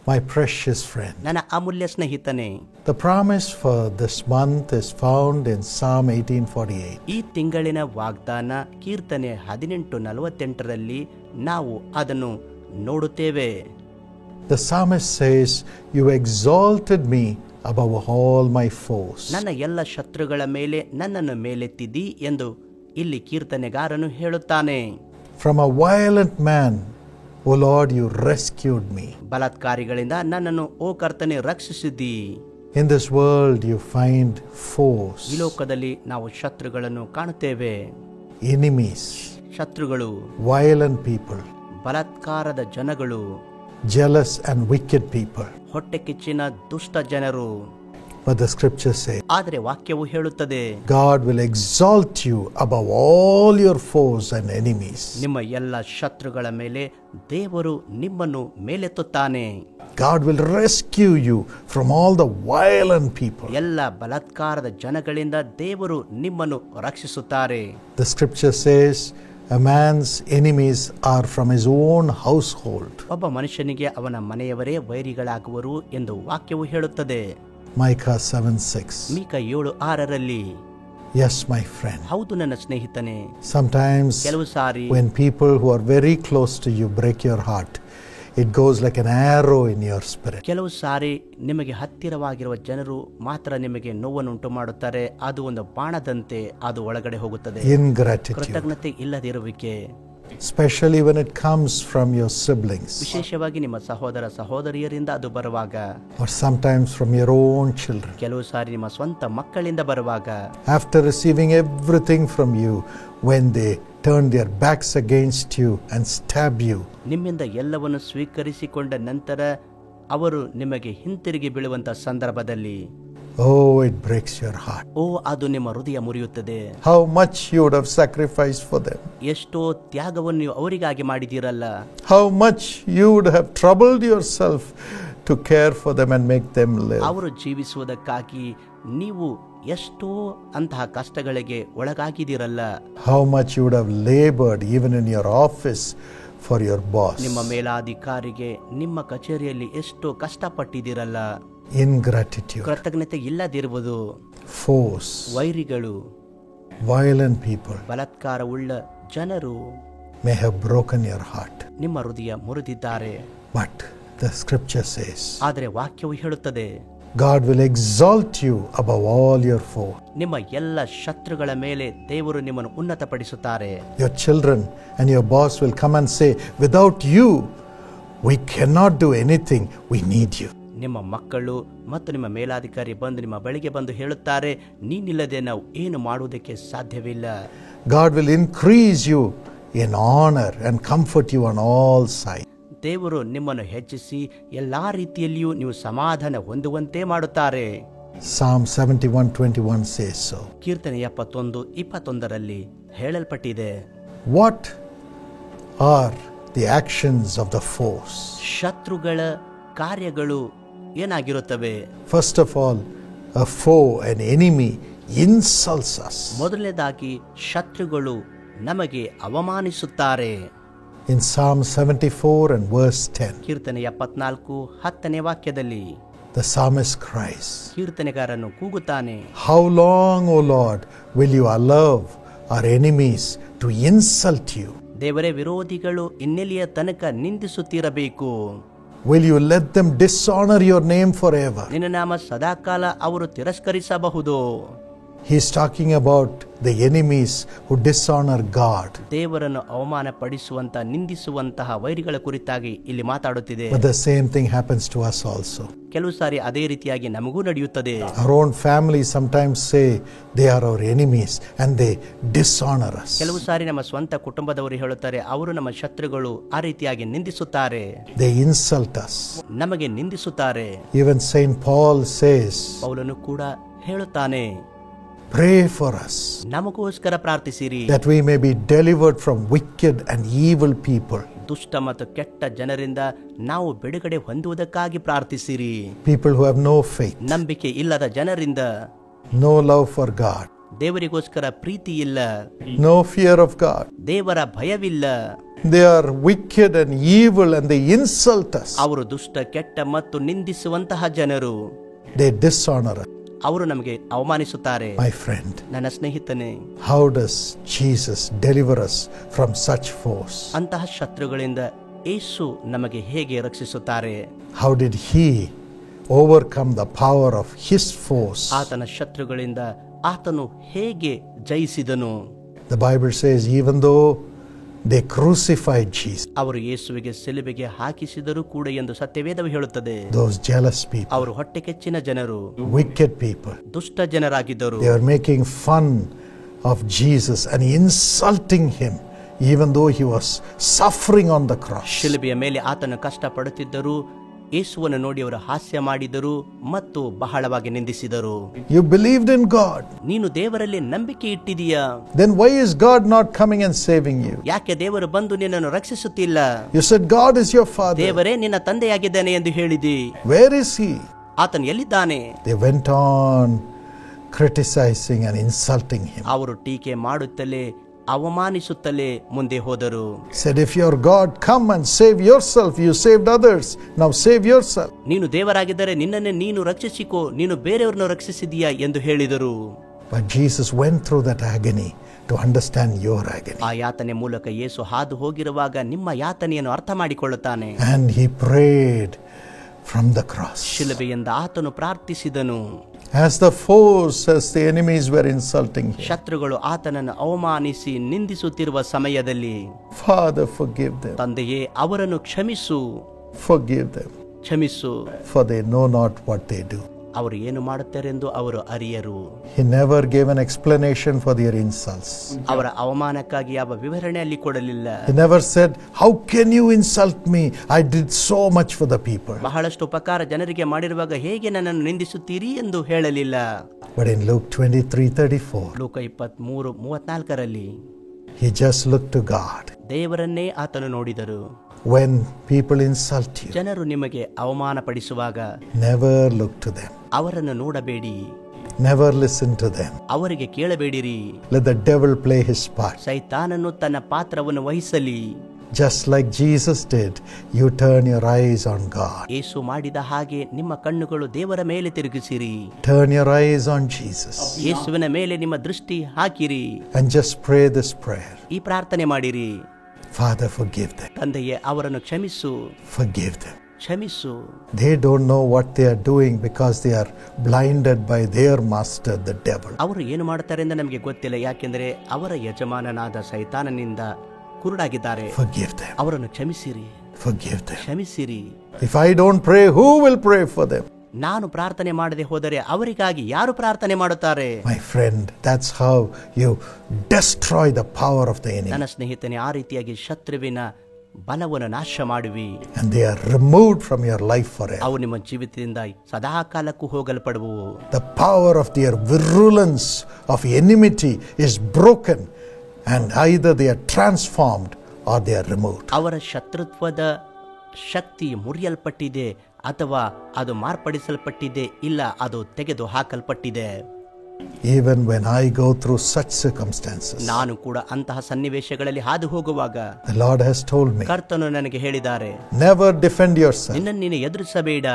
my precious friend. ನನ್ನ ಅಮೂಲ್ಯ ಸ್ನೇಹಿತನೇ, The promise for this month is found in Psalm 18:48. ಈ ತಿಂಗಳಿನ ವಾಗ್ದಾನ ಕೀರ್ತನೆ 18:48ರಲ್ಲಿ ನಾವು ಅದನ್ನು ನೋಡುತ್ತೇವೆ. The psalmist says, "You exalted me above all my foes." ನನ್ನ ಎಲ್ಲ ಶತ್ರುಗಳ ಮೇಲೆ ನನ್ನನ್ನು ಮೇಲೆತ್ತಿದಿ ಎಂದು ಇಲ್ಲಿ ಕೀರ್ತನೆಗಾರನು ಹೇಳುತ್ತಾನೆ. From a violent man, O Lord, you rescued me. ಬಲಾತ್ಕಾರಿಗಳಿಂದ ನನ್ನನ್ನು ಓ ಕರ್ತನೆ ರಕ್ಷಿಸಿದಿ. In this world you find foes, ಈ ಲೋಕದಲ್ಲಿ ನಾವು ಶತ್ರುಗಳನ್ನು ಕಾಣುತ್ತೇವೆ. enemies, ಶತ್ರುಗಳು, violent people, ಬಲಾತ್ಕಾರದ ಜನಗಳು, jealous and wicked people. ಹೊಟ್ಟೆ ಕಿಚ್ಚಿನ ದುಷ್ಟ ಜನರು. But the scripture says, ಆದರೆ ವಾಕ್ಯವು ಹೇಳುತ್ತದೆ, God will exalt you above all your foes and enemies. ನಿಮ್ಮ ಎಲ್ಲ ಶತ್ರುಗಳ ಮೇಲೆ ದೇವರು ನಿಮ್ಮನ್ನು ಮೇಲೆತ್ತುತ್ತಾನೆ. God will rescue you from all the violent people. ಎಲ್ಲ ಬಲಾತ್ಕಾರದ ಜನಗಳಿಂದ ದೇವರು ನಿಮ್ಮನ್ನು ರಕ್ಷಿಸುತ್ತಾರೆ. The scripture says, a man's enemies are from his own household. ಒಬ್ಬ ಮನುಷ್ಯನಿಗೆ ಅವನ ಮನೆಯವರೇ ವೈರಿಗಳಾಗುವರು ಎಂದು ವಾಕ್ಯವು ಹೇಳುತ್ತದೆ. Micah 7:6. Micah 7:6ರಲ್ಲಿ. Yes, my friend. ಹೌದು ನನ್ನ ಸ್ನೇಹಿತನೇ, Sometimes ಕೆಲವು ಸಾರಿ when people who are very close to you break your heart, it goes like an arrow in your spirit. ಕೆಲವು ಸಾರಿ ನಿಮಗೆ ಹತ್ತಿರವಾಗಿರುವ ಜನರು ಮಾತ್ರ ನಿಮಗೆ ನೋವನ್ನು ಉಂಟು ಮಾಡುತ್ತಾರೆ. ಅದು ಒಂದು ಬಾಣದಂತೆ ಅದು ಒಳಗಡೆ ಹೋಗುತ್ತದೆ. Ingratitude. ಕೃತಜ್ಞತೆ ಇಲ್ಲದಿರುವಿಕೆ, Especially when it comes from your siblings ವಿಶೇಷವಾಗಿ ನಿಮ್ಮ ಸಹೋದರ ಸಹೋದರಿಯರಿಂದ ಅದು ಬರುವಾಗ, or sometimes from your own children. ಕೆಲವು ಸಾರಿ ನಿಮ್ಮ ಸ್ವಂತ ಮಕ್ಕಳಿಂದ ಬರುವಾಗ, After receiving everything from you, when they turn their backs against you and stab you, ನಿಮ್ಮಿಂದ ಎಲ್ಲವನ್ನು ಸ್ವೀಕರಿಸಿಕೊಂಡ ನಂತರ ಅವರು ನಿಮಗೆ ಹಿಂತಿರುಗಿ ಬೀಳುವಂತ ಸಂದರ್ಭದಲ್ಲಿ, oh, it breaks your heart. ಓ ಅದು ನಿಮ್ಮ ಹೃದಯ ಮುರಿಯುತ್ತದೆ. How much you would have sacrificed for them. ಎಷ್ಟೋ ತ್ಯಾಗವನ್ನು ನೀವು ಅವರಿಗಾಗಿ ಮಾಡಿದಿರಲ್ಲ. How much you would have troubled yourself to care for them and make them live. ಅವರು ಜೀವಿಸುವುದಕ್ಕಾಗಿ ನೀವು ಎಷ್ಟೋ ಅಂತಹ ಕಷ್ಟಗಳಿಗೆ ಒಳಗಾಗಿದಿರಲ್ಲ. How much you would have labored even in your office for your boss. ನಿಮ್ಮ ಮೇಲಾಧಿಕಾರಿಗೆ ನಿಮ್ಮ ಕಚೇರಿಯಲ್ಲಿ ಎಷ್ಟೋ ಕಷ್ಟಪಟ್ಟಿದಿರಲ್ಲ. Ingratitude, ಕೃತಜ್ಞತೆ ಇಲ್ಲದಿರುವುದು, foes, ವೈರಿಗಳು, violent people ಬಲಾತ್ಕಾರವುಳ್ಳ ಜನರು may have broken your heart. ನಿಮ್ಮ ಹೃದಯ ಮುರಿದಿದ್ದಾರೆ. But the scripture says, ಆದರೆ ವಾಕ್ಯವು ಹೇಳುತ್ತದೆ, God will exalt you above all your foes. ನಿಮ್ಮ ಎಲ್ಲ ಶತ್ರುಗಳ ಮೇಲೆ ದೇವರು ನಿಮ್ಮನ್ನು ಉನ್ನತಪಡಿಸುತ್ತಾರೆ. Your children and your boss will come and say, without you, we cannot do anything. We need you. ನಿಮ್ಮ ಮಕ್ಕಳು ಮತ್ತು ನಿಮ್ಮ ಮೇಲಾಧಿಕಾರಿ ಬಂದು ನಿಮ್ಮ ಬಳಿಗೆ ಬಂದು ಹೇಳುತ್ತಾರೆ, ನೀನಿಲ್ಲದೆ ನಾವು ಏನು ಮಾಡುವುದಕ್ಕೆ ಸಾಧ್ಯವಿಲ್ಲ. God will increase you in honor and comfort you on all sides. ದೇವರು ನಿಮ್ಮನ್ನು ಹೆಚ್ಚಿಸಿ ಎಲ್ಲಾ ರೀತಿಯಲ್ಲಿಯೂ ನೀವು ಸಮಾಧಾನ ಹೊಂದುವಂತೆ ಮಾಡುತ್ತಾರೆ. Psalm 71:21 says so. ಕೀರ್ತನೆ 71:21ರಲ್ಲಿ ಹೇಳಲ್ಪಟ್ಟಿದೆ, What are the actions of the foes? ಶತ್ರುಗಳ ಕಾರ್ಯಗಳು ಏನಾಗಿರುತ್ತವೆ? First of all, a foe, an enemy, insults us. ಮೊದಲನೇದಾಗಿ ಶತ್ರುಗಳು ನಮಗೆ ಅವಮಾನಿಸುತ್ತಾರೆ. In Psalm 74 and verse 10, ಕೀರ್ತನೆ 74:10ನೇ ವಾಕ್ಯದಲ್ಲಿ the psalmist cries, ಕೀರ್ತನೆಗಾರನು ಕೂಗುತ್ತಾನೆ, How long, O Lord, will you allow our enemies to insult you? ದೇವರೇ, ವಿರೋಧಿಗಳು ಇನ್ನೆಲ್ಲಿಯ ತನಕ ನಿಂದಿಸುತ್ತಿರಬೇಕು? Will you let them dishonor your name forever? ನಿನ್ನ ನಾಮ ಸದಾಕಾಲ ಅವರು ತಿರಸ್ಕರಿಸಬಹುದು. He is talking about the enemies who dishonor God. ದೇವರನ್ನು ಅವಮಾನ ಪಡಿಸುವಂತ ನಿಂದಿಸುವಂತಹ ವೈರಿಗಳ ಕುರಿತಾಗಿ ಇಲ್ಲಿ ಮಾತಾಡುತ್ತಿದೆ. But the same thing happens to us also. ಕೆಲವು ಸಾರಿ ಅದೇ ರೀತಿಯಾಗಿ ನಮಗೂ ನಡೆಯುತ್ತದೆ. Our own family sometimes say they are our enemies and they dishonor us. ಕೆಲವು ಸಾರಿ ನಮ್ಮ ಸ್ವಂತ ಕುಟುಂಬದವರು ಹೇಳುತ್ತಾರೆ, ಅವರು ನಮ್ಮ ಶತ್ರುಗಳು, ಆ ರೀತಿಯಾಗಿ ನಿಂದಿಸುತ್ತಾರೆ. They insult us. ನಮಗೆ ನಿಂದಿಸುತ್ತಾರೆ. Even Saint Paul says, ಪೌಲನು ಕೂಡ ಹೇಳುತ್ತಾನೆ, Pray for us ನಮಗೋಸ್ಕರ ಪ್ರಾರ್ಥಿಸಿರಿ, that we may be delivered from wicked and evil people. ದುಷ್ಟ ಮತ್ತು ಕೆಟ್ಟ ಜನರಿಂದ ನಾವು ಬಿಡುಗಡೆ ಹೊಂದುವುದಕ್ಕಾಗಿ ಪ್ರಾರ್ಥಿಸಿರಿ. People who have no faith, ನಂಬಿಕೆ ಇಲ್ಲದ ಜನರಿಂದ, no love for God, ದೇವರಿಗೋಸ್ಕರ ಪ್ರೀತಿ ಇಲ್ಲ, no fear of God. ದೇವರ ಭಯವಿಲ್ಲ. They are wicked and evil and they insult us. ಅವರು ದುಷ್ಟ, ಕೆಟ್ಟ ಮತ್ತು ನಿಂದಿಸುವಂತಹ ಜನರು. They dishonor us. ಅವರು ನಮಗೆ ಅವಮಾನಿಸುತ್ತಾರೆ. My friend, ನನ್ನ ಸ್ನೇಹಿತನೇ, how does Jesus deliver us from such foes? ಅಂತಹ ಶತ್ರುಗಳಿಂದ ಯೇಸು ನಮಗೆ ಹೇಗೆ ರಕ್ಷಿಸುತ್ತಾರೆ? How did he overcome the power of his foes? ಆತನ ಶತ್ರುಗಳಿಂದ ಆತನು ಹೇಗೆ ಜಯಿಸಿದನು? The Bible says, even though they crucified Jesus, ಅವರು ಯೇಸುವಿಗೆ ಸಿಲುಬೆಗೆ ಹಾಕಿಸಿದರೂ ಕೂಡ ಎಂದು ಸತ್ಯವೇದವು ಹೇಳುತ್ತದೆ. those jealous people, ಅವರು ಹೊಟ್ಟೆ ಕೆಚ್ಚಿನ ಜನರು, wicked people, ದುಷ್ಟ ಜನರಾಗಿದ್ದರು. they were making fun of Jesus and insulting him even though he was suffering on the cross. ಶಿಲುಬೆಯ ಮೇಲೆ ಆತನು ಕಷ್ಟಪಡುತ್ತಿದ್ದರು. ಯೇಸುವನ್ನು ನೋಡಿ ಅವರು ಹಾಸ್ಯ ಮಾಡಿದರು ಮತ್ತು ಬಹಳವಾಗಿ ನಿಂದಿಸಿದರು. You believed in God. ನೀನು ದೇವರಲ್ಲಿ ನಂಬಿಕೆ ಇಟ್ಟಿದೀಯಾ? Then why is God not coming and saving you? ಯಾಕೆ ದೇವರು ಬಂದು ನಿನ್ನನ್ನು ರಕ್ಷಿಸುತ್ತಿಲ್ಲ? You said God is your father. ದೇವರೇ ನಿನ್ನ ತಂದೆಯಾಗಿದ್ದಾನೆ ಎಂದು ಹೇಳಿದಿ. Where is he? ಆತನು ಎಲ್ಲಿದ್ದಾನೆ? They went on criticizing and insulting him. ಅವರು ಟೀಕೆ ಮಾಡುತ್ತಲೇ ಅವಮಾನಿಸುತ್ತಲೇ ಮುಂದೆ ಹೋದರು. Said, if you're God, come and save yourself. You saved others. Now save yourself. ನೀನು ದೇವರಾಗಿದ್ದರೆ ನಿನ್ನನ್ನೇ ನೀನು ರಕ್ಷಿಸಿಕೋ, ನೀನು ಬೇರೆಯವರನ್ನು ರಕ್ಷಿಸಿದೀಯಾ ಎಂದು ಹೇಳಿದರು. But Jesus went through that agony to understand your agony. ಆ ಯಾತನೆ ಮೂಲಕ ಯೇಸು ಹಾದು ಹೋಗಿರುವಾಗ ನಿಮ್ಮ ಯಾತನೆಯನ್ನು ಅರ್ಥ ಮಾಡಿಕೊಳ್ಳುತ್ತಾನೆ. And he prayed from the cross. ಶಿಲುಬೆಯಿಂದ ಆತನು ಪ್ರಾರ್ಥಿಸಿದನು. As the foes, as the enemies were insulting him. ಶತ್ರುಗಳು ಆತನನ್ನು ಅವಮಾನಿಸಿ ನಿಂದಿಸುತ್ತಿರುವ ಸಮಯದಲ್ಲಿ, Father, forgive them. ತಂದೆಯೇ ಅವರನ್ನು ಕ್ಷಮಿಸು, Forgive them. ಕ್ಷಮಿಸು, For they know not what they do. ಅವರು ಏನು ಮಾಡುತ್ತಾರೆಂದು ಅವರು ಅರಿಯರು. He never gave an explanation for their insults. ಅವರ ಅವಮಾನಕ್ಕಾಗಿ ಯಾವ ವಿವರಣೆ ಅಲ್ಲಿ ಕೊಡಲಿಲ್ಲ. He never said, how can you insult me? I did so much for the people. ಬಹಳಷ್ಟು ಉಪಕಾರ ಜನರಿಗೆ ಮಾಡಿರುವಾಗ ಹೇಗೆ ನನ್ನನ್ನು ನಿಂದಿಸುತ್ತೀರಿ ಎಂದು ಹೇಳಲಿಲ್ಲ. But in Luke 23:34, ಲೂಕ 23:34 he just looked to God. ದೇವರನ್ನೇ ಆತನು ನೋಡಿದರು. When people insult you, ಜನರು ನಿಮಗೆ ಅವಮಾನ ಪಡಿಸುವಾಗ never look to them. ಅವರನ್ನು ನೋಡಬೇಡಿ, Never listen to them. ಅವರಿಗೆ ಕೇಳಬೇಡಿರಿ. Let the devil play his part. ಸೈತಾನನು ತನ್ನ ಪಾತ್ರವನ್ನು ವಹಿಸಲಿ. Just like Jesus did, you turn your eyes on God. ಯೇಸು ಮಾಡಿದ ಹಾಗೆ ನಿಮ್ಮ ಕಣ್ಣುಗಳು ದೇವರ ಮೇಲೆ ತಿರುಗಿಸಿರಿ. Turn your eyes on Jesus. ಯೇಸುವಿನ ಮೇಲೆ ನಿಮ್ಮ ದೃಷ್ಟಿ ಹಾಕಿರಿ. And just pray this prayer. ಈ ಪ್ರಾರ್ಥನೆ ಮಾಡಿರಿ. Father, forgive them. ತಂದೆಯೇ ಅವರನ್ನು ಕ್ಷಮಿಸು, Forgive them. ಕ್ಷಮಿಸು. They don't know what they are doing because they are blinded by their master, the devil. ಅವರು ಏನು ಮಾಡ್ತಾರೆ ಎಂದು ನಮಗೆ ಗೊತ್ತಿಲ್ಲ, ಯಾಕೆಂದರೆ ಅವರ ಯಜಮಾನನಾದ ಸೈತಾನನಿಂದ ಕುರುಡಾಗಿದ್ದಾರೆ. Forgive them. ಅವರನ್ನು ಕ್ಷಮಿಸಿರಿ, Forgive them. ಕ್ಷಮಿಸಿರಿ. If I don't pray, who will pray for them? ನಾನು ಪ್ರಾರ್ಥನೆ ಮಾಡದೆ ಹೋದರೆ ಅವರಿಗಾಗಿ ಯಾರು ಪ್ರಾರ್ಥನೆ ಮಾಡುತ್ತಾರೆ? My friend, that's how you destroy the power of the enemy. ನನ್ನ ಸ್ನೇಹಿತನೇ, ಆ ರೀತಿಯಾಗಿ ಶತ್ರುವಿನ ಬಲವನ್ನು ನಾಶ ಮಾಡುವಿ. And they are removed from your life forever. ಅವು ನಿಮ್ಮ ಜೀವಿತದಿಂದ ಸದಾಕಾಲಕ್ಕೂ ಹೋಗಲ್ಪಡುವು. The power of their virulence of enmity is broken, and either they are transformed or they are removed. ಅವರ ಶತ್ರುತ್ವದ ಶಕ್ತಿ ಮುರಿಯಲ್ಪಟ್ಟಿದೆ ಅಥವಾ ಅದು ಮಾರ್ಪಡಿಸಲ್ಪಟ್ಟಿದೆ, ಇಲ್ಲ ಅದು ತೆಗೆದು ಹಾಕಲ್ಪಟ್ಟಿದೆ. Even when I go through such circumstances, ನಾನು ಕೂಡ ಅಂತಹ ಸನ್ನಿವೇಶಗಳಲ್ಲಿ ಹಾದು ಹೋಗುವಾಗ the Lord has told me, ಕರ್ತನು ನನಗೆ ಹೇಳಿದ್ದಾರೆ, never defend yourself. ನಿನ್ನನ್ನು ನೀನು ಎದುರಿಸಬೇಡ.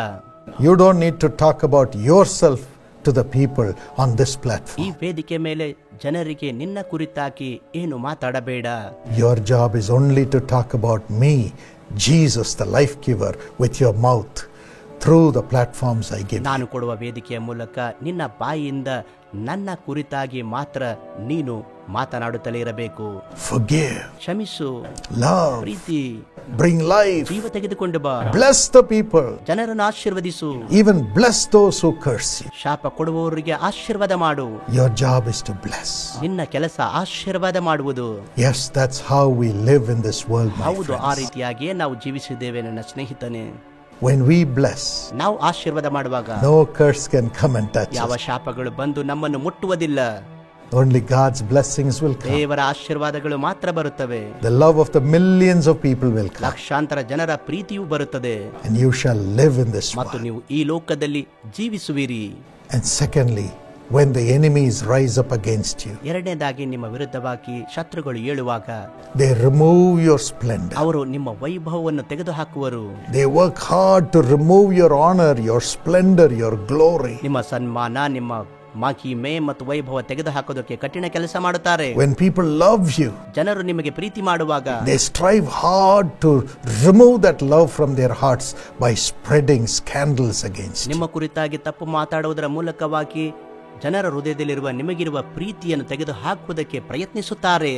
You don't need to talk about yourself to the people on this platform. ಈ ವೇದಿಕೆ ಮೇಲೆ ಜನರಿಗೆ ನಿನ್ನ ಕುರಿತಾಗಿ ಏನು ಮಾತಾಡಬೇಡ. Your job is only to talk about me, Jesus, the life giver, with your mouth through the platforms I give. ನಾನು ಕೊಡುವ ವೇದಿಕೆಯ ಮೂಲಕ ನಿನ್ನ ಬಾಯಿಯಿಂದ ನನ್ನ ಕುರಿತಾಗಿ ಮಾತ್ರ ನೀನು ಮಾತನಾಡುತ್ತಲೇ ಇರಬೇಕು. Forgive, ಕ್ಷಮಿಸು, love, ಪ್ರೀತಿ, bring life, ಜೀವ ತೆಗೆದುಕೊಂಡು ಬಾ, bless the people, ಜನರನ್ನು ಆಶೀರ್ವದಿಸು, even bless those who curse you. ಶಾಪ ಕೊಡುವವರಿಗೆ ಆಶೀರ್ವಾದ ಮಾಡು. Your job is to bless. ನಿನ್ನ ಕೆಲಸ ಆಶೀರ್ವಾದ ಮಾಡುವುದು. Yes, that's how we live in this world, my ಹೌದು, ಆ friends. ರೀತಿಯಾಗಿಯೇ ನಾವು ಜೀವಿಸಿದ್ದೇವೆ ನನ್ನ ಸ್ನೇಹಿತನೇ. When we bless, ನಾವು ಆಶೀರ್ವಾದ ಮಾಡುವಾಗ no curse can come and touch ಯಾವ us. ಶಾಪಗಳು ಬಂದು ನಮ್ಮನ್ನು ಮುಟ್ಟುವುದಿಲ್ಲ. Only God's blessings will come. ದೇವರ ಆಶೀರ್ವಾದಗಳು ಮಾತ್ರ ಬರುತ್ತವೆ. The love of the millions of people will come. ಲಕ್ಷಾಂತರ ಜನರ ಪ್ರೀತಿಯೂ ಬರುತ್ತದೆ And you shall live in this ಮತ್ತು world. ನೀವು ಈ ಲೋಕದಲ್ಲಿ ಜೀವಿಸುವಿರಿ. And secondly, when the enemies rise up against you. ಎರಡನೇದಾಗಿ ನಿಮ್ಮ ವಿರುದ್ಧವಾಗಿ ಶತ್ರುಗಳು ಏಳುವಾಗ They remove your splendor. ಅವರು ನಿಮ್ಮ ವೈಭವವನ್ನು ತೆಗೆದುಹಾಕುವರು. They work hard to remove your honor, your splendor, your glory. ನಿಮ್ಮ ಸನ್ಮಾನ, ನಿಮ್ಮ ಮಹಿಮೆ ಮತ್ತು ವೈಭವ ತೆಗೆದುಹಾಕೋದಕ್ಕೆ ಕಠಿಣ ಕೆಲಸ ಮಾಡುತ್ತಾರೆ. When people love you, ಜನರು ನಿಮಗೆ ಪ್ರೀತಿ ಮಾಡುವಾಗ they strive hard to remove that love from their hearts by spreading scandals against you. ನಿಮ್ಮ ಕುರಿತಾಗಿ ತಪ್ಪು ಮಾತಾಡುವುದರ ಮೂಲಕವಾಗಿ ಜನರ ಹೃದಯದಲ್ಲಿರುವ ನಿಮಗಿರುವ ಪ್ರೀತಿಯನ್ನು ತೆಗೆದು ಹಾಕುವುದಕ್ಕೆ ಪ್ರಯತ್ನಿಸುತ್ತಾರೆ.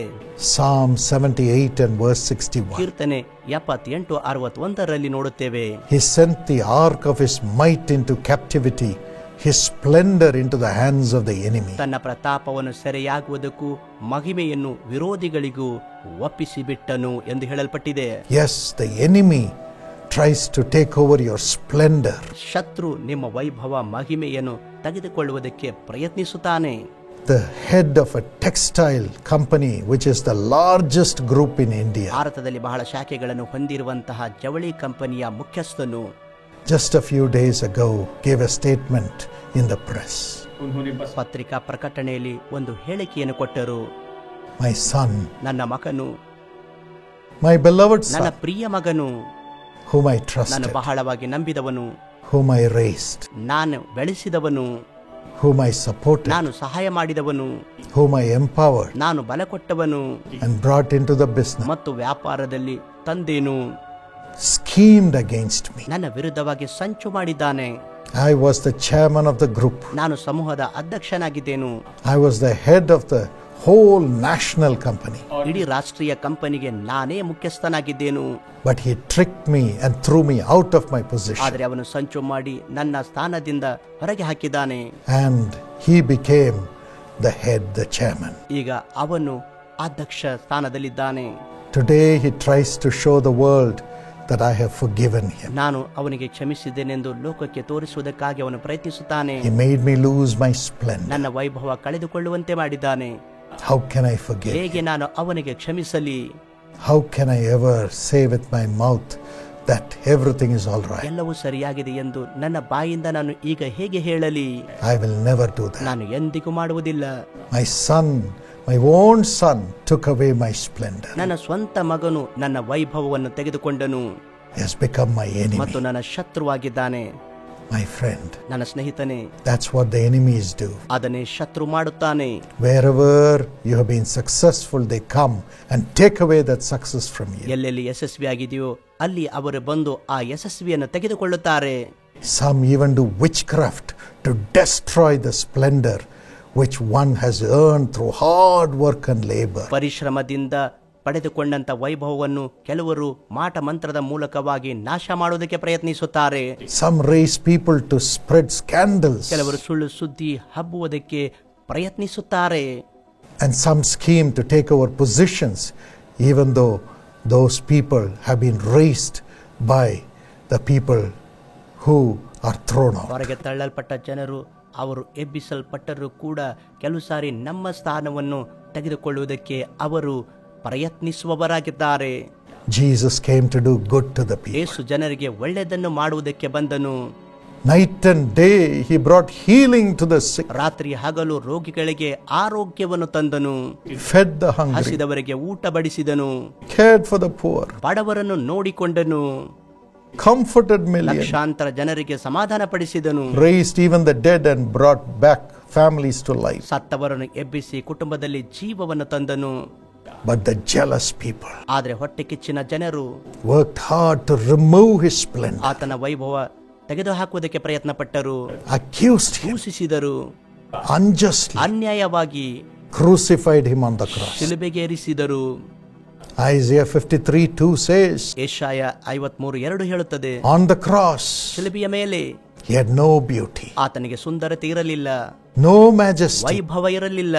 Psalm 78 and verse 61. ಕೀರ್ತನೆ 78:61 ನೋಡುತ್ತೇವೆ. He sent the ark of his might into captivity, his splendor into the hands of the enemy. ತನ್ನ ಪ್ರತಾಪವನ್ನು ಸೆರೆಯಾಗುವುದಕ್ಕೂ ಮಹಿಮೆಯನ್ನು ವಿರೋಧಿಗಳಿಗೂ ಒಪ್ಪಿಸಿಬಿಟ್ಟನು ಎಂದು ಹೇಳಲ್ಪಟ್ಟಿದೆ. Yes, the enemy tries to take over your splendor. ಶತ್ರು ನಿಮ್ಮ ವೈಭವ ಮಹಿಮೆಯನ್ನು ತೆಗೆದುಕೊಳ್ಳುವುದಕ್ಕೆ ಪ್ರಯತ್ನಿಸುತ್ತಾನೆ. The head of a textile company, which is the largest group in India, ಭಾರತದಲ್ಲಿ ಬಹಳ ಶಾಖೆಗಳನ್ನು ಹೊಂದಿರುವಂತಹ ಜವಳಿ ಕಂಪನಿಯ ಮುಖ್ಯಸ್ಥನು just a few days ago gave a statement in the press. ಪತ್ರಿಕಾ ಪ್ರಕಟಣೆಯಲ್ಲಿ ಒಂದು ಹೇಳಿಕೆಯನ್ನು ಕೊಟ್ಟರು. My son, ನನ್ನ ಮಗನು, my beloved ನನ್ನ son, ಪ್ರಿಯ ಮಗನು, whom I ನಾನು trusted, ಬಹಳವಾಗಿ ನಂಬಿದವನು, whom I raised, ನಾನು ಬೆಳೆಸಿದವನು, whom I supported, ನಾನು ಸಹಾಯ ಮಾಡಿದವನು, whom I empowered ನಾನು ಬಲ ಕೊಟ್ಟವನು and brought into the business, ಮತ್ತು ವ್ಯಾಪಾರದಲ್ಲಿ ತಂದೇನು, schemed against me. ನನ್ನ ವಿರುದ್ಧವಾಗಿ ಸಂಚು ಮಾಡಿದ್ದಾನೆ. I was the chairman of the group. ನಾನು ಸಮೂಹದ ಅಧ್ಯಕ್ಷನಾಗಿದ್ದೇನು. I was the head of the whole national company. ಇಡೀ ರಾಷ್ಟ್ರೀಯ ಕಂಪನಿಗೆ ನಾನೇ ಮುಖ್ಯಸ್ಥನಾಗಿದ್ದೇನು. But he tricked me and threw me out of my position. ಆದರೆ ಅವನು ಸಂಚು ಮಾಡಿ ನನ್ನ ಸ್ಥಾನದಿಂದ ಹೊರಗೆ ಹಾಕಿದ್ದಾನೆ. And he became the head, the chairman. ಈಗ ಅವನು ಅಧ್ಯಕ್ಷ ಸ್ಥಾನದಲ್ಲಿದ್ದಾನೆ. Today he tries to show the world that I have forgiven him. ನಾನು ಅವನಿಗೆ ಕ್ಷಮಿಸಿದ್ದೇನೆಂದು ಲೋಕಕ್ಕೆ ತೋರಿಸುವುದಕ್ಕಾಗಿ ಅವನು ಪ್ರಯತ್ನಿಸುತ್ತಾನೆ. He made me lose my splendor. ನನ್ನ ವೈಭವ ಕಳೆದುಕೊಳ್ಳುವಂತೆ ಮಾಡಿದ್ದಾನೆ. How can I forgive? ಹೇಗೆ ನಾನು ಅವನಿಗೆ ಕ್ಷಮಿಸಲಿ? How can I ever say with my mouth that everything is all right? ಎಲ್ಲವೂ ಸರಿಯಾಗಿದೆ ಎಂದು ನನ್ನ ಬಾಯಿಂದ ನಾನು ಈಗ ಹೇಗೆ ಹೇಳಲಿ? I will never do that. ನಾನು ಎಂದಿಗೂ ಮಾಡುವುದಿಲ್ಲ. My son, my own son, took away my splendor. ನನ್ನ ಸ್ವಂತ ಮಗನು ನನ್ನ ವೈಭವವನ್ನು ತೆಗೆದುಕೊಂಡನು. He has become my ಮತ್ತು enemy. ನನ್ನ ಶತ್ರುವಾಗಿದ್ದಾನೆ. My friend, ನನ್ನ ಸ್ನೇಹಿತನೇ, that's what the enemies do. ಅದನ್ನೇ ಶತ್ರು ಮಾಡುತ್ತಾನೆ. Wherever you have been successful, they come and take away that success from you. ಎಲ್ಲೆಲ್ಲಿ ಯಶಸ್ವಿಯಾಗಿದೆಯೋ ಅಲ್ಲಿ ಅವರು ಬಂದು ಆ ಯಶಸ್ವಿಯನ್ನು ತೆಗೆದುಕೊಳ್ಳುತ್ತಾರೆ. Some even do witchcraft to destroy the splendor which one has earned through hard work and labor. ಪರಿಶ್ರಮದಿಂದ ಪಡೆದುಕೊಂಡಂತ ವೈಭವವನ್ನು ಕೆಲವರು ಮಾಟ ಮಂತ್ರದ ಮೂಲಕವಾಗಿ ನಾಶ ಮಾಡುವುದಕ್ಕೆ ಪ್ರಯತ್ನಿಸುತ್ತಾರೆ. Some raise people to spread scandals. ಕೆಲವರು ಸುಳ್ಳು ಸುದ್ದಿ ಹಬ್ಬುವುದಕ್ಕೆ ಪ್ರಯತ್ನಿಸುತ್ತಾರೆ. And some scheme to take over positions even though those people have been raised by the people who are thrown out. ಹೊರಗೆ ತಳ್ಳಲ್ಪಟ್ಟ ಜನರು ಅವರು ಎಬ್ಬಿಸಲ್ಪಟ್ಟರೂ ಕೂಡ ಕೆಲವು ಸಾರಿ ನಮ್ಮ ಸ್ಥಾನವನ್ನು ತೆಗೆದುಕೊಳ್ಳುವುದಕ್ಕೆ ಅವರು ಪ್ರಯತ್ನಿಸುವವರಾಗಿದ್ದಾರೆ. Jesus came to do good to the people. ಯೇಸು ಜನರಿಗೆ ಒಳ್ಳೆಯದನ್ನು ಮಾಡುವುದಕ್ಕೆ ಬಂದನು. Night and day he brought healing to the sick, ರಾತ್ರಿ ಹಗಲು ರೋಗಿಗಳಿಗೆ ಆರೋಗ್ಯವನ್ನು ತಂದನು. fed the hungry, ಹಸಿದವರಿಗೆ ಊಟ ಬಡಿಸಿದನು. cared for the poor, ಬಡವರನ್ನು ನೋಡಿಕೊಂಡನು. comforted millions, ಲಕ್ಷಾಂತರ ಜನರಿಗೆ ಸಮಾಧಾನ ಪಡಿಸಿದನು. raised even the dead and brought back families to life. ಸತ್ತವರನ್ನು ಎಬ್ಬಿಸಿ ಕುಟುಂಬದಲ್ಲಿ ಜೀವವನ್ನು ತಂದನು. But the jealous people ಆದರೆ ಹೊಟ್ಟೆ ಕಿಚ್ಚಿನ ಜನರು worked hard to remove his splendor, ಆತನ ವೈಭವ ತೆಗೆದುಹಾಕುವುದಕ್ಕೆ ಪ್ರಯತ್ನ ಪಟ್ಟರು. accused him ದೂಷಿಸಿದರು. unjustly, ಅನ್ಯಾಯವಾಗಿ crucified him on the cross. ಶಿಲುಬೆಗೆ ಏರಿಸಿದರು. Isaiah 53:2 says, ಯೆಶಾಯ 53:2 ಹೇಳುತ್ತದೆ, on the cross ಶಿಲುಬೆಯ ಮೇಲೆ he had no beauty, ಆತನಿಗೆ ಸುಂದರತೆ ಇರಲಿಲ್ಲ, no majesty ವೈಭವ ಇರಲಿಲ್ಲ.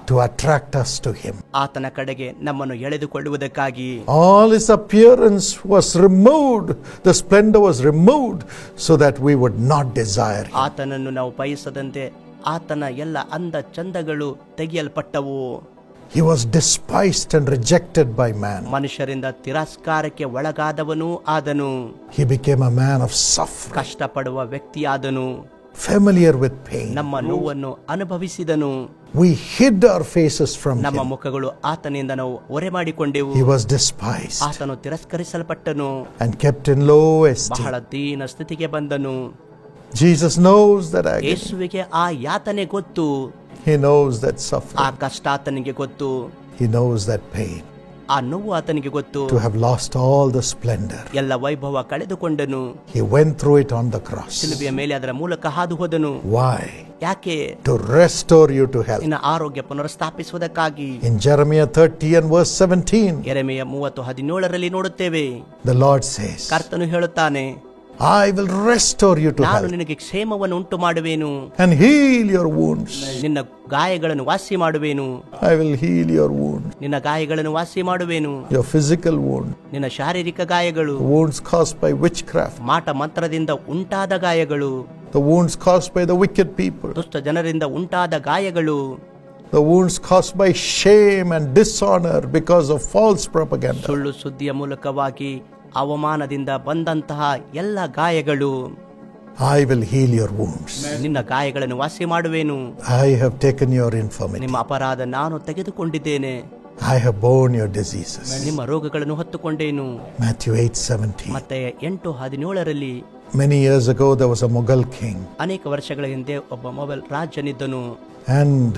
to attract us to him. ಆತನ ಕಡೆಗೆ ನಮ್ಮನ್ನು ಎಳೆದುಕೊಳ್ಳುವುದಕ್ಕಾಗಿ All his appearance was removed, the splendor was removed so that we would not desire him. ಆತನನ್ನು ನಾವು ಬಯಸದಂತೆ ಆತನ ಎಲ್ಲ ಅಂದ ಚಂದಗಳು ತೆಗೆಯಲ್ಪಟ್ಟವು. He was despised and rejected by man. ಮನುಷ್ಯರಿಂದ ತಿರಸ್ಕಾರಕ್ಕೆ ಒಳಗಾದವನು ಆದನು. He became a man of suffering, ಕಷ್ಟಪಡುವ ವ್ಯಕ್ತಿಯಾದನು. familiar with pain. ನಮ್ಮ ನೋವನ್ನು ಅನುಭವಿಸಿದನು. We hid our faces from ನಮ್ಮ him. ಮುಖಗಳು ಆತನಿಂದ ನಾವು ಹೊರೆ ಮಾಡಿಕೊಂಡೆವು. He was despised ಆತನು ತಿರಸ್ಕರಿಸಲ್ಪಟ್ಟನು, and kept in low esteem. ಬಹಳ ದೀನ ಸ್ಥಿತಿಗೆ ಬಂದನು. Jesus knows that agony. ಯೇಸುವಿಗೆ ಆ ಯಾತನೆ ಗೊತ್ತು, He knows that ಆ suffering. ಕಷ್ಟ ಆತನಿಗೆ ಗೊತ್ತು, He knows that pain. ಆ ನೋವು ಆತನಿಗೆ ಗೊತ್ತು. To have lost all the splendor. ಎಲ್ಲ ವೈಭವ ಕಳೆದುಕೊಂಡನು. He went through it on the cross. ಶಿಲುಬೆಯ ಮೇಲೆ ಅದರ ಮೂಲಕ ಹಾದು ಹೋದನು. Why? ಯಾಕೆ? To restore you to health. ನಿನ್ನ ಆರೋಗ್ಯ ಪುನರ್ಸ್ಥಾಪಿಸುವುದಕ್ಕಾಗಿ. In Jeremiah 30 and verse 17, ಯೆರೆಮೀಯ 30:17 ನೋಡುತ್ತೇವೆ. the Lord says, ಕರ್ತನು ಹೇಳುತ್ತಾನೆ, I will restore you to ನಾನು health ನಿನಗೆ ಕ್ಷೇಮವನ್ನು ಉಂಟು ಮಾಡುವೆನು, and heal your wounds. ನಿನ್ನ ಗಾಯಗಳನ್ನು ವಾಸಿ ಮಾಡುವೆನು. I will heal your wound, ನಿನ್ನ ಗಾಯಗಳನ್ನು ವಾಸಿ ಮಾಡುವೆನು. your physical wound, ನಿನ್ನ ಶಾರೀರಿಕ ಗಾಯಗಳು, wounds caused by witchcraft, ಮಾಟ ಮಂತ್ರದಿಂದ ಉಂಟಾದ ಗಾಯಗಳು, the wounds caused by the wicked people, ದುಷ್ಟ ಜನರಿಂದ ಉಂಟಾದ ಗಾಯಗಳು, the wounds caused by shame and dishonor because of false propaganda. ಸುಳ್ಳು ಸುದ್ದಿಯ ಮೂಲಕವಾಗಿ ಅವಮಾನದಿಂದ ಬಂದಂತಹ ಎಲ್ಲ ಗಾಯಗಳು. I will heal your wounds. ನಿನ್ನ ಗಾಯಗಳನ್ನು ವಾಸಿ ಮಾಡುವೆನು. I have taken your infirmity. ನಿಮ್ಮ ಅಪರಾಧ ನಾನು ತೆಗೆದುಕೊಂಡಿದ್ದೇನೆ, I have borne your diseases. ನಿಮ್ಮ ರೋಗಗಳನ್ನು ಹೊತ್ತುಕೊಂಡೇನು. Matthew 8:17. ಮತ್ತೆ 8:17 Many years ago there was a Mughal king, ಅನೇಕ ವರ್ಷಗಳ ಹಿಂದೆ ಒಬ್ಬ Mughal ರಾಜನಿದ್ದನು. and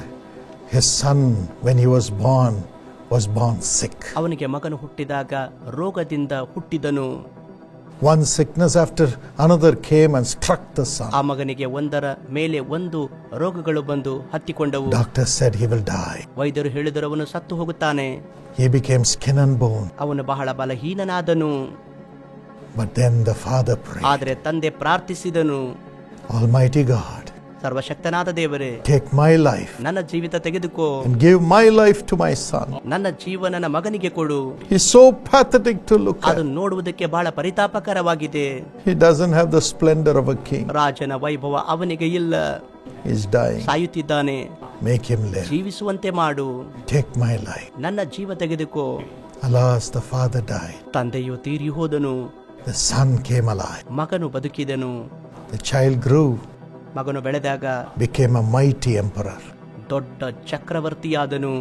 his son, when he was born sick. ಅವನಿಗೆ ಮಗನು ಹುಟ್ಟಿದಾಗ ರೋಗದಿಂದ ಹುಟ್ಟಿದನು. One sickness after another came and struck the son. ಆ ಮಗನಿಗೆ ಒಂದರ ಮೇಲೆ ಒಂದು ರೋಗಗಳು ಬಂದು ಹತ್ತಿಕೊಂಡವು. Doctor said he will die. ವೈದ್ಯರು ಹೇಳಿದರು ಅವನು ಸತ್ತು ಹೋಗುತ್ತಾನೆ. He became skin and bone. ಅವನು ಬಹಳ ಬಲಹೀನನಾದನು. But then the father prayed, ಆದರೆ ತಂದೆ ಪ್ರಾರ್ಥಿಸಿದನು, Almighty God, ಸರ್ವಶಕ್ತನಾದ ದೇವರೇ, take my life ನನ್ನ ಜೀವಿತ ತೆಗೆದುಕೋ, and give my life to my son. ನನ್ನ ಜೀವ ನನ್ನ ಮಗನಿಗೆ ಕೊಡು. He's so pathetic to look ಅದು at. ನೋಡುವುದಕ್ಕೆ ಬಹಳ ಪರಿತಾಪಕರವಾಗಿದೆ. He doesn't have the splendor of a king. ರಾಜನ ವೈಭವ ಅವನಿಗೆ ಇಲ್ಲ. He's dying. ಸಾಯುತ್ತಿದ್ದಾನೆ. Make him live. ಜೀವಿಸುವಂತೆ ಮಾಡು. Take my life. ನನ್ನ ಜೀವ ತೆಗೆದುಕೋ. Alas, the father died. ತಂದೆಯು ತೀರಿ ಹೋದನು. The son came alive. ಮಗನು ಬದುಕಿದನು. The child grew, ಮಗನು ಬೆಳೆದಾಗ became a mighty emperor, ದೊಡ್ಡ ಚಕ್ರವರ್ತಿಯಾದನು.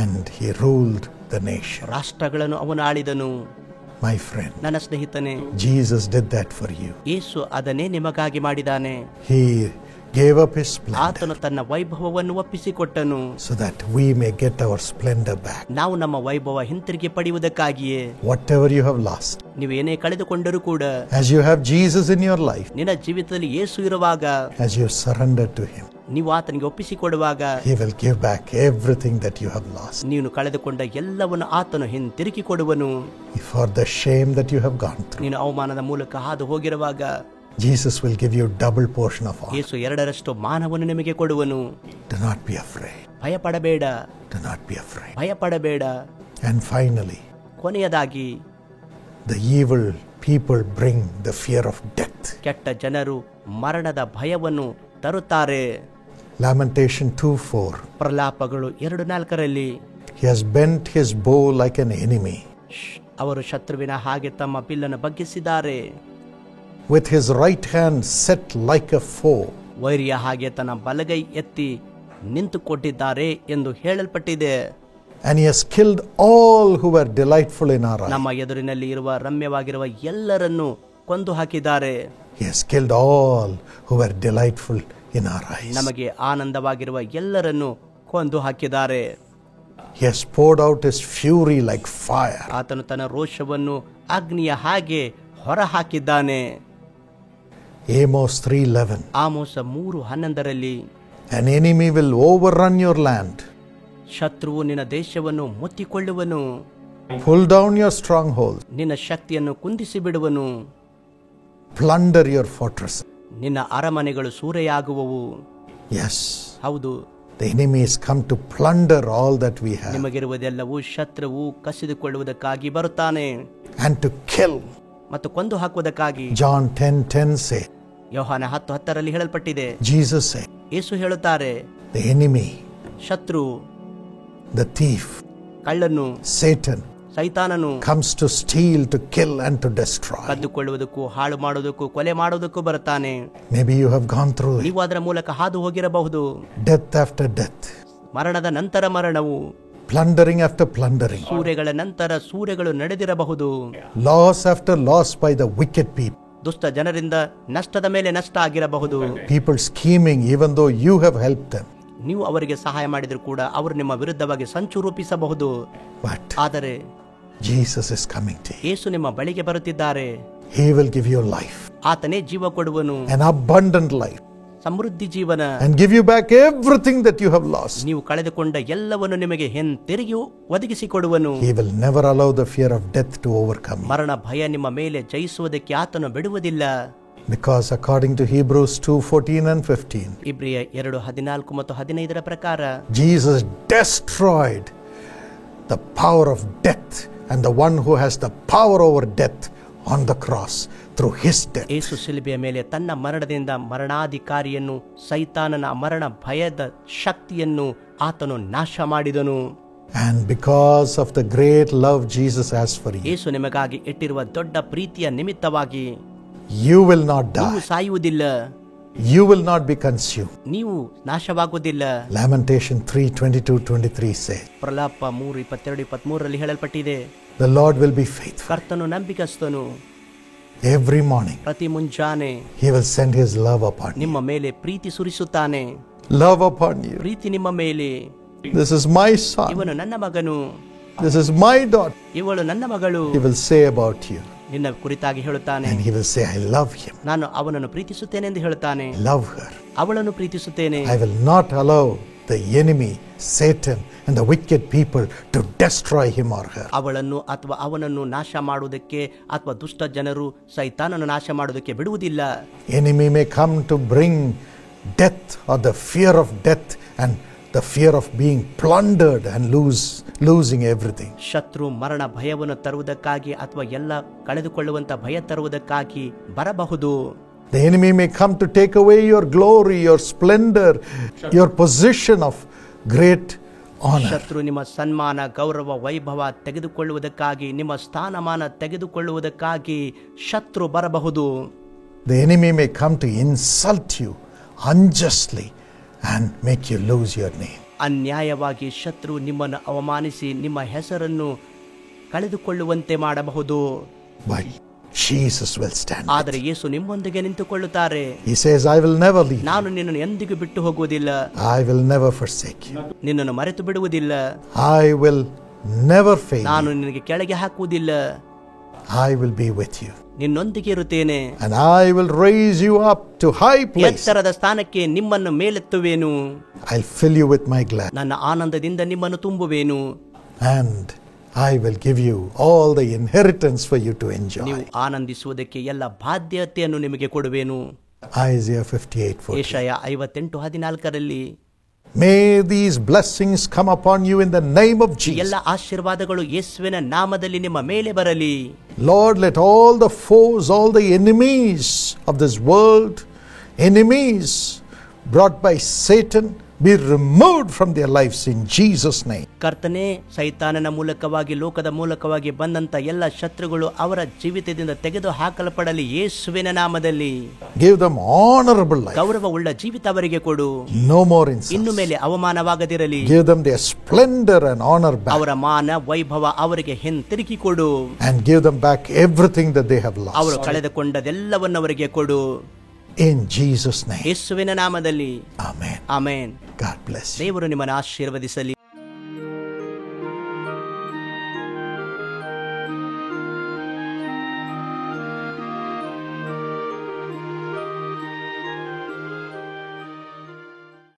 and he ruled the nation. ರಾಷ್ಟ್ರಗಳನ್ನು ಅವನು ಆಳಿದನು. My friend, ನನ್ನ ಸ್ನೇಹಿತನೇ, Jesus did that for you. ಯೇಸು ಅದನ್ನೇ ನಿಮಗಾಗಿ ಮಾಡಿದಾನೆ. He gave up his splendor ಆತನು ತನ್ನ ವೈಭವವನ್ನು ಒಪ್ಪಿಸಿಕೊಟ್ಟನು, so that we may get our splendor back. ನಾವು ನಮ್ಮ ವೈಭವ ಹಿಂತಿರುಗಿ ಪಡೆಯುವುದಕ್ಕಾಗಿಯೇ. Whatever you have lost, ನೀವು ಏನೇ ಕಳೆದುಕೊಂಡರೂ ಕೂಡ, as you have Jesus in your life, ನಿನ್ನ ಜೀವಿತದಲ್ಲಿ ಯೇಸು ಇರುವಾಗ, as you surrender to him, ನೀವು ಆತನಿಗೆ ಒಪ್ಪಿಸಿಕೊಡುವಾಗ, he will give back everything that you have lost. ನೀನು ಕಳೆದುಕೊಂಡ ಎಲ್ಲವನ್ನು ಆತನು ಹಿಂತಿರುಗಿ ಕೊಡುವನು. For the shame that you have gone through, ನೀನು ಅವಮಾನದ ಮೂಲಕ ಹಾದು ಹೋಗಿರುವಾಗ Jesus will give you double portion of honor. ಯೇಸು 2ರಷ್ಟು ಮಾನವನ್ನು ನಿಮಗೆ ಕೊಡುವನು. Do not be afraid. ಭಯಪಡಬೇಡ, Do not be afraid. ಭಯಪಡಬೇಡ. And finally, ಕೊನೆಯದಾಗಿ, the evil people bring the fear of death. ಕೆಟ್ಟ ಜನರು ಮರಣದ ಭಯವನ್ನು ತರುತ್ತಾರೆ. Lamentation 2:4. ಪ್ರಲಾಪಗಳು 2:4 He has bent his bow like an enemy. ಅವರು ಶತ್ರುವಿನ ಹಾಗೆ ತಮ್ಮ ಬಿಲ್ಲನ್ನು ಬಗ್ಗಿಸಿದ್ದಾರೆ. With his right hand set like a foe. ವೈರಿಯ ಹಾಗೆ ತನ್ನ ಬಲಗೈ ಎತ್ತಿ ನಿಂತುಕೊಂಡಿದ್ದಾರೆ ಎಂದು ಹೇಳಲ್ಪಟ್ಟಿದೆ. And he has killed all who were delightful in our eyes. ನಮ್ಮ ಎದುರಿನಲ್ಲಿ ಇರುವ ರಮ್ಯವಾಗಿರುವ ಎಲ್ಲರನ್ನು ಕೊಂದು ಹಾಕಿದ್ದಾರೆ. He has killed all who were delightful in our eyes. ನಮಗೆ ಆನಂದವಾಗಿರುವ ಎಲ್ಲರನ್ನು ಕೊಂದು ಹಾಕಿದ್ದಾರೆ. He has poured out his fury like fire. ಆತನು ತನ್ನ ರೋಷವನ್ನು ಅಗ್ನಿಯ ಹಾಗೆ ಹೊರ ಹಾಕಿದ್ದಾನೆ. Amos 3:11. ಆಮೋಸ 3:11 An enemy will overrun your land, ಶತ್ರುವು ನಿನ್ನ ದೇಶವನ್ನು ಮುತ್ತಿಕೊಳ್ಳುವನು, pull down your strongholds, ನಿನ್ನ ಶಕ್ತಿಯನ್ನು ಕುಂದಿಸಿ ಬಿಡುವನು, plunder your fortress. ನಿನ್ನ ಅರಮನೆಗಳು ಸೂರೆಯಾಗುವವು. Yes, ಹೌದು, the enemy has come to plunder all that we have ನಿಮಗಿರುವುದೆಲ್ಲವೂ ಶತ್ರುವು ಕಸಿದುಕೊಳ್ಳುವುದಕ್ಕಾಗಿ ಬರುತ್ತಾನೆ and to kill. ಮತ್ತು ಕೊಂದು ಹಾಕುವುದಕ್ಕಾಗಿ. John 10:10 says, ಯೋಹಾನ 10:10 ಹೇಳಲ್ಪಟ್ಟಿದೆ. Jesus said, ಯೇಸು ಹೇಳುತ್ತಾರೆ, the enemy, ಶತ್ರು, the thief, ಕಳ್ಳನು, Satan ಸೈತಾನನು comes to steal, to kill and to destroy. ಕದ್ದುಕೊಳ್ಳುವುದಕ್ಕೂ, ಹಾಳು ಮಾಡುವುದಕ್ಕೂ, ಕೊಲೆ ಮಾಡುವುದಕ್ಕೂ ಬರುತ್ತಾನೆ. Maybe you have gone through it. ನೀವು ಅದರ ಮೂಲಕ ಹಾದು ಹೋಗಿರಬಹುದು. Death after death, ಮರಣದ ನಂತರ ಮರಣವು, plundering after plundering, ಸೂರೆಗಳ ನಂತರ ಸೂರೆಗಳು ನಡೆದಿರಬಹುದು. loss after loss by the wicked people. ದುಷ್ಟ ಜನರಿಂದ ನಷ್ಟದ ಮೇಲೆ ನಷ್ಟ ಆಗಿರಬಹುದು. People scheming even though you have helped them. ನೀವು ಅವರಿಗೆ ಸಹಾಯ ಮಾಡಿದರೂ ಕೂಡ ಅವರು ನಿಮ್ಮ ವಿರುದ್ಧವಾಗಿ ಸಂಚು ರೂಪಿಸಬಹುದು. But ಆದರೆ Jesus is coming to you. ಯೇಸು ನಿಮ್ಮ ಬಳಿಗೆ ಬರುತ್ತಿದ್ದಾರೆ. He will give you life, ಆತನೇ ಜೀವ ಕೊಡುವನು, an abundant life, ಸಮೃದ್ಧಿ ಜೀವನ, and give you back everything that you have lost. ನೀವು ಕಳೆದುಕೊಂಡ ಎಲ್ಲವನ್ನು ನಿಮಗೆ ಹಿಂತಿರುಗಿ ಒದಗಿಸಿಕೊಡುವನು. He will never allow the fear of death to overcome you. ಮರಣ ಭಯ ನಿಮ್ಮ ಮೇಲೆ ಜಯಿಸುವುದಕ್ಕೆ ಆತನು ಬಿಡುವುದಿಲ್ಲ. Because according to Hebrews 2:14 and 15, ಇಬ್ರಿಯ 2:14 ಮತ್ತು 15 ಪ್ರಕಾರ Jesus destroyed the power of death and the one who has the power over death on the cross through his death. ಯೇಸು ಶಿಲುಬೆಯ ಮೇಲೆ ತನ್ನ ಮರಣದಿಂದ ಮರಣಾಧಿಕಾರಿಯನ್ನು, ಸೈತಾನನ ಮರಣ ಭಯದ ಶಕ್ತಿಯನ್ನು ಆತನು ನಾಶ ಮಾಡಿದನು. And because of the great love Jesus has for you, ಯೇಸು ನಿಮಗಾಗಿ ಇಟ್ಟಿರುವ ದೊಡ್ಡ ಪ್ರೀತಿಯ ನಿಮಿತ್ತವಾಗಿ you will not ನೀವು die. ಸಾಯುವುದಿಲ್ಲ, You will not be consumed. ನೀವು ನಾಶವಾಗುವುದಿಲ್ಲ. Lamentation 3:22-23 says, ಪ್ರಲಾಪ 3:22-23 ಹೇಳಲ್ಪಟ್ಟಿದೆ, the Lord will be faithful. ಕರ್ತನು ನಂಬಿಕಸ್ತನು, Every morning ಪ್ರತಿ ಮುಂಜಾನೆ he will send his love upon you. ನಿಮ್ಮ ಮೇಲೆ ಪ್ರೀತಿ ಸುರಿಸುತ್ತಾನೆ. Love upon you. ಪ್ರೀತಿ ನಿಮ್ಮ ಮೇಲೆ. This is my son. ಇವನು ನನ್ನ ಮಗನು, This is my daughter. ಇವಳು ನನ್ನ ಮಗಳು. He will say about you. ನಿನ್ನ ಕುರಿತಾಗಿ ಹೇಳುತ್ತಾನೆ, And he will say, I love him. ನಾನು ಅವನನ್ನು ಪ್ರೀತಿಸುತ್ತೇನೆ ಎಂದು ಹೇಳುತ್ತಾನೆ. I love her. ಅವಳನ್ನು ಪ್ರೀತಿಸುತ್ತೇನೆ. I will not allow the enemy, Satan, and the wicked people to destroy him or her. ಅವಳನ್ನು ಅಥವಾ ಅವನನ್ನು ನಾಶ ಮಾಡುವುದಕ್ಕೆ ಅಥವಾ ದುಷ್ಟ ಜನರು ಸೈತಾನನ್ನು ನಾಶ ಮಾಡುವುದಕ್ಕೆ ಬಿಡುವುದಿಲ್ಲ. Enemy may come to bring death or the fear of death and the fear of being plundered and losing everything. ಶತ್ರು ಮರಣ ಭಯವನ್ನು ತರುವುದಕ್ಕಾಗಿ ಅಥವಾ ಎಲ್ಲ ಕಳೆದುಕೊಳ್ಳುವಂತ ಭಯ ತರುವುದಕ್ಕಾಗಿ ಬರಬಹುದು. The enemy may come to take away your glory, your splendor, your position of great honor. ಶತ್ರು ನಿಮ್ಮ ಸನ್ಮಾನ, ಗೌರವ, ವೈಭವ ತೆಗೆದುಕೊಳ್ಳುವುದಕ್ಕಾಗಿ, ನಿಮ್ಮ ಸ್ಥಾನಮಾನ ತೆಗೆದುಕೊಳ್ಳುವುದಕ್ಕಾಗಿ ಶತ್ರು ಬರಬಹುದು. The enemy may come to insult you unjustly and make you lose your name. ಅನ್ಯಾಯವಾಗಿ ಶತ್ರು ನಿಮ್ಮನ್ನು ಅವಮಾನಿಸಿ ನಿಮ್ಮ ಹೆಸರನ್ನು ಕಳೆದುಕೊಳ್ಳುವಂತೆ ಮಾಡಬಹುದು. But Jesus will stand. ಆದರೆ ಯೇಸು ನಿಮ್ಮೊಂದಿಗೆ ನಿಂತುಕೊಳ್ಳುತ್ತಾರೆ. He says, I will never leave you. ನಾನು ನಿನ್ನನ್ನು ಎಂದಿಗೂ ಬಿಟ್ಟು ಹೋಗುವುದಿಲ್ಲ, I will never forsake you. ನಿನ್ನನ್ನು ಮರೆತು ಬಿಡುವುದಿಲ್ಲ, I will never fail ನಾನು you. ನಿನಗೆ ಕೆಳಗೆ ಹಾಕುವುದಿಲ್ಲ, I will be with you. ನಿನ್ನೊಂದಿಗೆ ಇರುತ್ತೇನೆ, And I will raise you up to high places. ಎತ್ತರದ ಸ್ಥಾನಕ್ಕೆ ನಿಮ್ಮನ್ನು ಮೇಲೆತ್ತುವೆನು, I'll fill you with my glad. ನನ್ನ ಆನಂದದಿಂದ ನಿಮ್ಮನ್ನು ತುಂಬುವೆನು, And I will give you all the inheritance for you to enjoy. ನೀವು ಆನಂದಿಸುವುದಕ್ಕೆ ಎಲ್ಲ ಬಾಧ್ಯತೆಯನ್ನು ನಿಮಗೆ ಕೊಡುವೆನು. Isaiah 58:14. Jeshaiah 58:14 May these blessings come upon you in the name of Jesus. ಎಲ್ಲ ಆಶೀರ್ವಾದಗಳು ಯೇಸುವಿನ ನಾಮದಲ್ಲಿ ನಿಮ್ಮ ಮೇಲೆ ಬರಲಿ. Lord, let all the foes, all the enemies of this world, enemies brought by Satan, be removed from their lives in Jesus' name. ಕರ್ತನೇ, ಸೈತಾನನ ಮೂಲಕವಾಗಿ, ಲೋಕದ ಮೂಲಕವಾಗಿ ಬಂದಂತ ಎಲ್ಲ ಶತ್ರುಗಳು ಅವರ ಜೀವಿತದಿಂದ ತೆಗೆದು ಹಾಕಲ್ಪಡಲಿ ಯೇಸುವಿನ ನಾಮದಲ್ಲಿ. Give them honorable life. ಗೌರವವುಳ್ಳ ಜೀವಿತ ಅವರಿಗೆ ಕೊಡು. No more insults. ಇನ್ನು ಮೇಲೆ ಅವಮಾನವಾಗದಿರಲಿ. Give them their splendor and honor back. ಅವರ ಮಾನ, ವೈಭವ ಅವರಿಗೆ ಹಿಂತಿರುಗಿ ಕೊಡು. And give them back everything that they have ಅವರು lost. ಕಳೆದುಕೊಂಡದೆಲ್ಲವನ್ನು ಅವರಿಗೆ ಕೊಡು. In Jesus' name. ಯೇಸುವಿನ ನಾಮದಲ್ಲಿ. Amen. Amen. God bless you. ದೇವರು ನಿಮ್ಮನ್ನು ಆಶೀರ್ವದಿಸಲಿ.